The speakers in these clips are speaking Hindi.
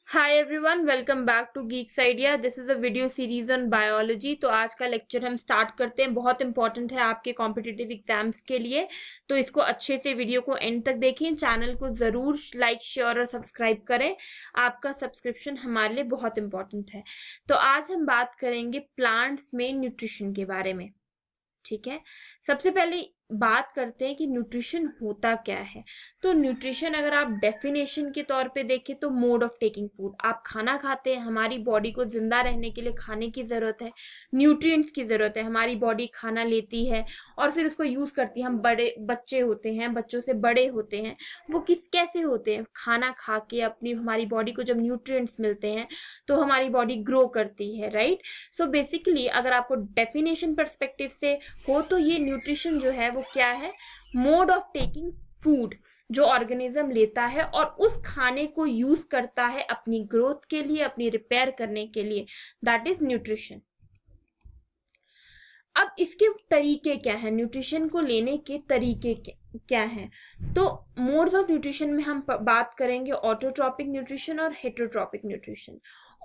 Hi everyone, welcome back to Geeks Idea. This is a video series on biology. तो आज का लेक्चर हम स्टार्ट करते हैं। बहुत इंपॉर्टेंट है आपके कॉम्पिटिटिव एग्जाम्स के लिए, तो इसको अच्छे से वीडियो को एंड तक देखें। चैनल को जरूर लाइक, शेयर और सब्सक्राइब करें। आपका सब्सक्रिप्शन हमारे लिए बहुत इंपॉर्टेंट है। तो आज हम बात करेंगे प्लांट्स में न्यूट्रिशन के बारे में। ठीक है, सबसे पहले बात करते हैं कि न्यूट्रिशन होता क्या है। तो न्यूट्रिशन अगर आप डेफिनेशन के तौर पे देखें तो मोड ऑफ टेकिंग फूड, आप खाना खाते हैं, हमारी बॉडी को जिंदा रहने के लिए खाने की जरूरत है, न्यूट्रिएंट्स की जरूरत है। हमारी बॉडी खाना लेती है और फिर उसको यूज करती है। हम बड़े बच्चे होते हैं, बच्चों से बड़े होते हैं, वो कैसे होते हैं, खाना खा के अपनी हमारी बॉडी को जब न्यूट्रिएंट्स मिलते हैं तो हमारी बॉडी ग्रो करती है, राइट। सो बेसिकली अगर आपको डेफिनेशन परस्पेक्टिव से हो तो ये न्यूट्रिशन जो है वो क्या है, मोड ऑफ टेकिंग फूड जो ऑर्गेनिज्म लेता है और उस खाने को यूज करता है अपनी ग्रोथ के लिए, अपनी रिपेयर करने के लिए, दैट इज न्यूट्रिशन। अब इसके तरीके क्या है, न्यूट्रिशन को लेने के तरीके क्या है। तो मोड्स ऑफ न्यूट्रिशन में हम बात करेंगे ऑटोट्रॉपिक न्यूट्रिशन और हेटरोट्रॉपिक न्यूट्रिशन।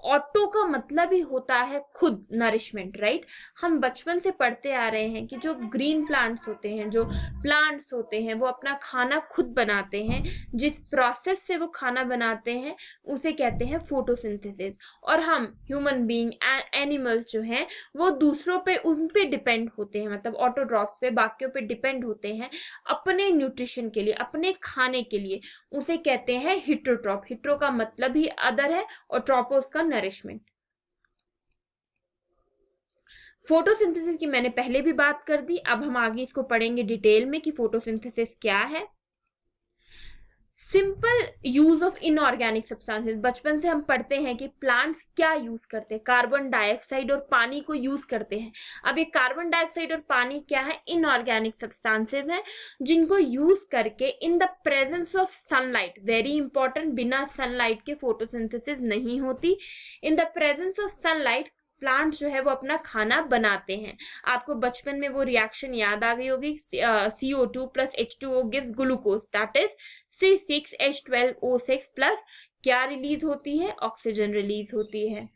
ऑटो का मतलब ही होता है खुद नरिशमेंट, राइट। हम बचपन से पढ़ते आ रहे हैं कि जो ग्रीन प्लांट्स होते हैं, जो प्लांट्स होते हैं, वो अपना खाना खुद बनाते हैं। जिस प्रोसेस से वो खाना बनाते हैं उसे कहते हैं फोटोसिंथेसिस। और हम ह्यूमन बीइंग, एनिमल्स जो हैं वो दूसरों पे, उन पे डिपेंड होते हैं, मतलब ऑटोट्रॉफ्स पे, बाकियों पे डिपेंड होते हैं अपने न्यूट्रिशन के लिए, अपने खाने के लिए। उसे कहते हैं हिट्रोट्रॉप। हिट्रो का मतलब ही अदर है और ट्रोपोस का नरिशमेंट। फोटोसिंथेसिस की मैंने पहले भी बात कर दी, अब हम आगे इसको पढ़ेंगे डिटेल में कि फोटोसिंथेसिस क्या है। Simple use of inorganic substances, बचपन से हम पढ़ते हैं कि प्लांट्स क्या यूज करते हैं, कार्बन डाइऑक्साइड और पानी को यूज करते हैं। अब ये कार्बन डाइऑक्साइड और पानी क्या है, इनऑर्गेनिक सब्सटेंसेस हैं जिनको यूज करके in the presence of sunlight, very important, बिना सनलाइट के फोटोसिंथेसिस नहीं होती। In the presence of sunlight plant जो है वो अपना खाना बनाते हैं। आपको बचपन में वो रिएक्शन याद आ गई होगी, CO2 plus H2O gives glucose, that is C6H12O6 plus क्या रिलीज होती है, ऑक्सीजन रिलीज होती है।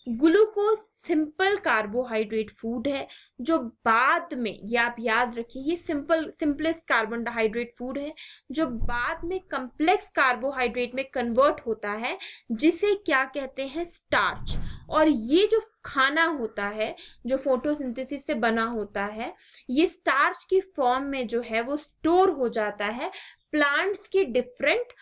ग्लूकोज सिंपल कार्बोहाइड्रेट फूड है जो बाद में, ये आप याद रखिए, ये सिंपलेस्ट कार्बोहाइड्रेट फूड है जो बाद में कॉम्प्लेक्स कार्बोहाइड्रेट में कन्वर्ट होता है, जिसे क्या कहते हैं, स्टार्च। और ये जो खाना होता है जो फोटोसिंथेसिस से बना होता है, ये स्टार्च की फॉर्म में जो है वो स्टोर हो जाता है प्लांट्स के डिफरेंट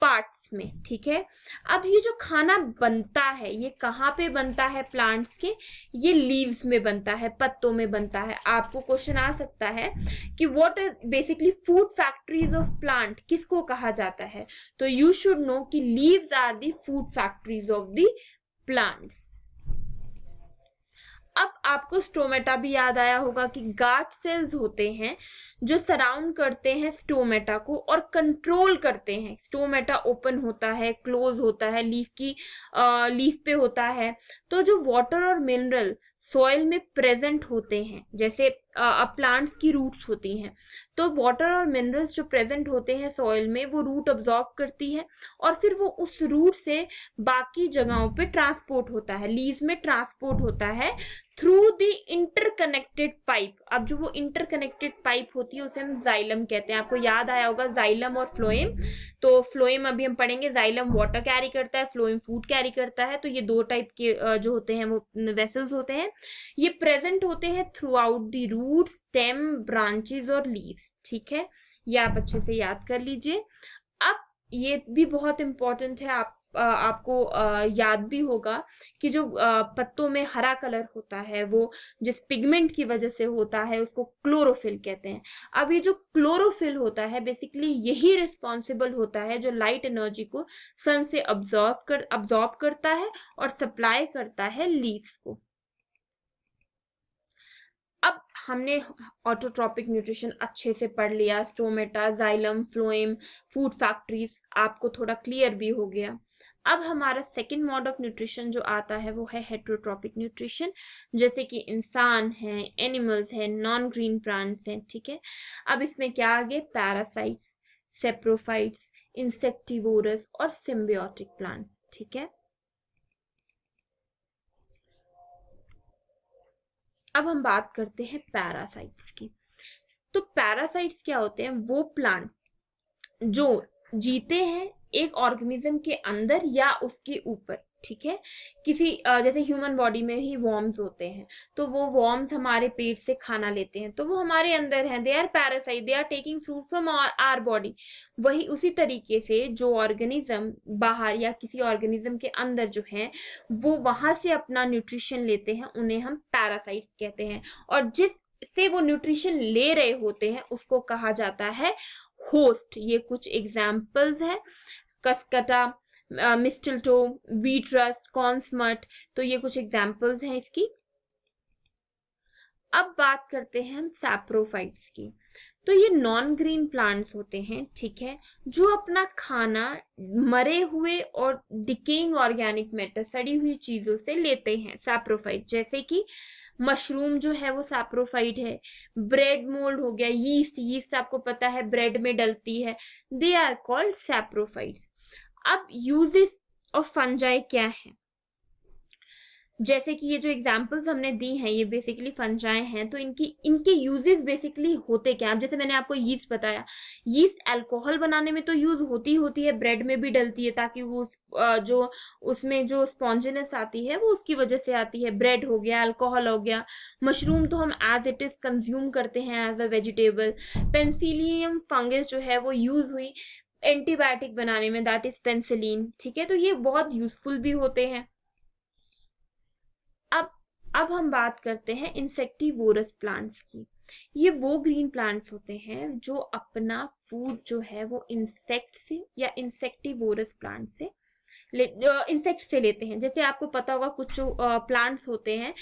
पार्ट्स में। ठीक है, अब ये जो खाना बनता है ये कहाँ पे बनता है प्लांट्स के, ये लीव्स में बनता है, पत्तों में बनता है। आपको क्वेश्चन आ सकता है कि what is basically food factories of plant किसको कहा जाता है, तो यू शुड नो कि leaves are the food factories of the plants. अब आपको स्टोमेटा भी याद आया होगा कि गार्ड सेल्स होते हैं जो सराउंड करते हैं स्टोमेटा को और कंट्रोल करते हैं। स्टोमेटा ओपन होता है, क्लोज होता है, लीफ पे होता है। तो जो वाटर और मिनरल सॉइल में प्रेजेंट होते हैं, जैसे प्लांट्स की रूट्स होती हैं, तो वाटर और मिनरल्स जो प्रेजेंट होते हैं सॉइल में वो रूट अब्सॉर्ब करती है और फिर वो उस रूट से बाकी जगहों पे ट्रांसपोर्ट होता है, लीव्स में ट्रांसपोर्ट होता है थ्रू द इंटरकनेक्टेड पाइप। अब जो वो इंटरकनेक्टेड पाइप होती है उसे हम जाइलम कहते हैं। आपको याद आया होगा जाइलम और फ्लोएम। तो फ्लोएम अभी हम पढ़ेंगे, जाइलम वाटर कैरी करता है, फ्लोएम फूड कैरी करता है। तो ये दो टाइप के जो होते हैं वो वेसल्स होते हैं। ये प्रेजेंट होते हैं throughout the root, stem, branches और लीव्स। ठीक है, ये आप अच्छे से याद कर लीजिए। अब ये भी बहुत इंपॉर्टेंट है, आपको याद भी होगा कि जो पत्तों में हरा कलर होता है वो जिस पिगमेंट की वजह से होता है उसको क्लोरोफिल कहते हैं। अब ये जो क्लोरोफिल होता है बेसिकली यही रिस्पॉन्सिबल होता है जो लाइट एनर्जी को सन से अब्सॉर्ब करता है और सप्लाई करता है लीव्स को। अब हमने ऑटोट्रॉपिक न्यूट्रिशन अच्छे से पढ़ लिया, stomata, xylem, phloem, food factories, आपको थोड़ा क्लियर भी हो गया। अब हमारा सेकंड मोड ऑफ न्यूट्रिशन जो आता है वो है हेटरोट्रॉपिक न्यूट्रिशन, जैसे कि इंसान है, एनिमल्स है, नॉन ग्रीन प्लांट्स हैं। ठीक है, अब इसमें क्या आ गए, पैरासाइट्स, सेप्रोफाइट्स, इंसेक्टिवोरस और सिम्बियोटिक प्लांट्स। ठीक है, अब हम बात करते हैं पैरासाइट्स की। तो पैरासाइट्स क्या होते हैं? वो प्लांट जो जीते हैं एक ऑर्गेनिज्म के अंदर या उसके ऊपर, ठीक है। किसी जैसे ह्यूमन बॉडी में ही वॉर्म्स होते हैं, तो वो वॉर्म्स हमारे पेट से खाना लेते हैं, तो वो हमारे अंदर हैं, they are parasite, they are taking food from our body. वही उसी तरीके से जो ऑर्गेनिज्म बाहर या किसी ऑर्गेनिज्म के अंदर जो है वो वहां से अपना न्यूट्रिशन लेते हैं, उन्हें हम पैरासाइट्स कहते हैं। और जिस से वो न्यूट्रिशन ले रहे होते हैं उसको कहा जाता है होस्ट। ये कुछ एग्जाम्पल्स है, कस्कटा, मिस्टलटो, बीट रस्ट, कॉर्नस्मट, तो ये कुछ एग्जाम्पल्स हैं इसकी। अब बात करते हैं हम सैप्रोफाइट्स की। तो ये नॉन ग्रीन प्लांट्स होते हैं, ठीक है, जो अपना खाना मरे हुए और डिकेइंग ऑर्गेनिक मैटर, सड़ी हुई चीजों से लेते हैं, सैप्रोफाइट। जैसे कि मशरूम जो है वो सैप्रोफाइट है, ब्रेड मोल्ड हो गया, यीस्ट, यीस्ट आपको पता है ब्रेड में डलती है, दे आर कॉल्ड सैप्रोफाइट्स। अब यूजेस ऑफ फंजाई क्या है? जैसे कि ये जो एग्जांपल्स हमने दी हैं ये बेसिकली फंजाई हैं, तो इनके यूजेस बेसिकली होते क्या हैं? जैसे मैंने आपको यीस्ट बताया, यीस्ट अल्कोहल बनाने में तो यूज होती है, ब्रेड में भी डलती है ताकि वो जो उसमें जो स्पॉन्जिनेस आती है वो उसकी वजह से आती है। ब्रेड हो गया, अल्कोहल हो गया। मशरूम तो हम एज इट इज कंज्यूम करते हैं as a vegetable. Penicillium fungus जो है वो यूज हुई एंटीबायोटिक बनाने में, दैट इज पेंसिलिन, ठीक है। तो ये बहुत यूजफुल भी होते हैं। अब हम बात करते हैं इंसेक्टिवोरस प्लांट्स की। ये वो ग्रीन प्लांट्स होते हैं जो अपना फूड जो है वो इंसेक्ट से या इंसेक्टिवोरस प्लांट से इंसेक्ट से लेते हैं। जैसे आपको पता होगा कुछ जो प्लांट्स होते हैं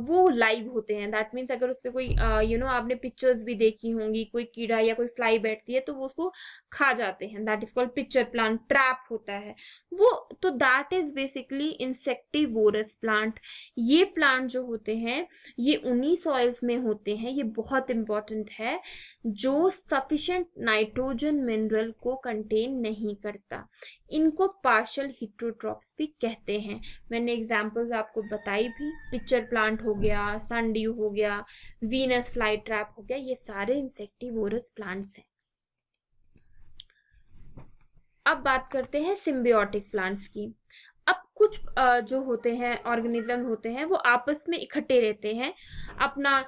वो लाइव होते हैं, दैट मीन्स अगर उस पर कोई आपने पिक्चर्स भी देखी होंगी, कोई कीड़ा या कोई फ्लाई बैठती है तो वो उसको खा जाते हैं, that is called pitcher plant, trap होता है वो। तो that is basically insectivorous plant. ये प्लांट जो होते हैं ये उन्हीं सॉइल्स में होते हैं, ये बहुत इंपॉर्टेंट है, जो सफिशिएंट नाइट्रोजन मिनरल को कंटेन नहीं करता। इनको पार्शियल हिट्रोट्रॉप्स भी कहते हैं। मैंने एग्जांपल्स आपको बताई भी, पिक्चर प्लांट हो गया, सनड्यू हो गया, वीनस फ्लाई ट्रैप हो गया, ये सारे इंसेक्टिवोरस प्लांट्स हैं। अब बात करते हैं सिम्बियोटिक प्लांट्स की। अब कुछ जो होते हैं ऑर्गेनिज्म होते हैं वो आपस में इकट्ठे रहते हैं, अपना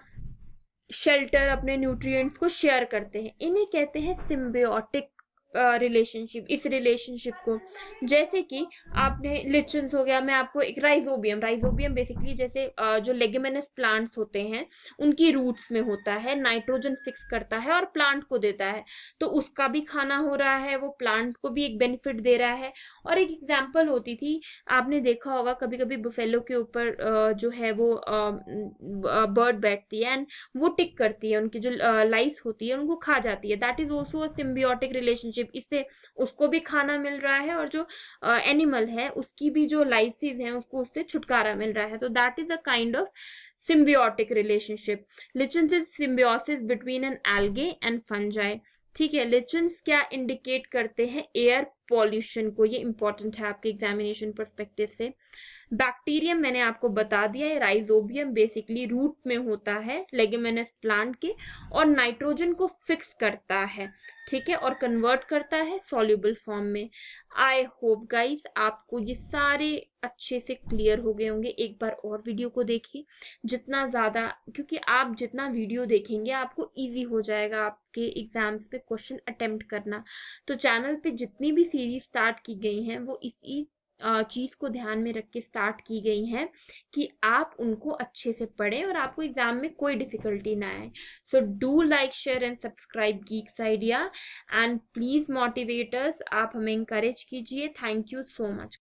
शेल्टर, अपने न्यूट्रिएंट्स को शेयर करते हैं, इन्हें कहते हैं सिम्बियोटिक रिलेशनशिप। इस रिलेशनशिप को जैसे कि आपने लिचन्स हो गया, मैं आपको एक राइजोबियम बेसिकली जैसे जो लेगुमिनस प्लांट्स होते हैं उनकी रूट्स में होता है, नाइट्रोजन फिक्स करता है और प्लांट को देता है, तो उसका भी खाना हो रहा है, वो प्लांट को भी एक बेनिफिट दे रहा है। और एक एग्जाम्पल होती थी, आपने देखा होगा कभी कभी बुफेलो के ऊपर जो है वो बर्ड बैठती है एंड वो टिक करती है, उनकी जो लाइस होती है उनको खा जाती है, that is also a symbiotic relationship. इससे उसको भी खाना मिल रहा है और जो एनिमल है उसकी भी जो लाइसिस है उसको उससे छुटकारा मिल रहा है, तो that is a kind of symbiotic relationship. Lichens is symbiosis between an algae and fungi. ठीक है, लिचन्स क्या इंडिकेट करते हैं? एयर पॉल्यूशन को, ये इंपॉर्टेंट है आपके एग्जामिनेशन पर्सपेक्टिव से। बैक्टीरियम मैंने आपको बता दिया है, राइजोबियम बेसिकली रूट में होता है लेगुमिनस प्लांट के और नाइट्रोजन को फिक्स करता है, ठीक है, और कन्वर्ट करता है सॉल्युबल फॉर्म में। आई होप गाइस आपको ये सारे अच्छे से क्लियर हो गए होंगे। एक बार और वीडियो को देखिए जितना ज़्यादा, क्योंकि आप जितना वीडियो देखेंगे आपको इजी हो जाएगा आपके एग्जाम्स पे क्वेश्चन अटेम्प्ट करना। तो चैनल पे जितनी भी सीरीज स्टार्ट की गई हैं वो इसी चीज को ध्यान में रख के स्टार्ट की गई हैं कि आप उनको अच्छे से पढ़ें और आपको एग्जाम में कोई डिफिकल्टी ना आए। So do like, share and subscribe Geeks idea and please motivate अस, आप हमें इंकरेज कीजिए। Thank you so much.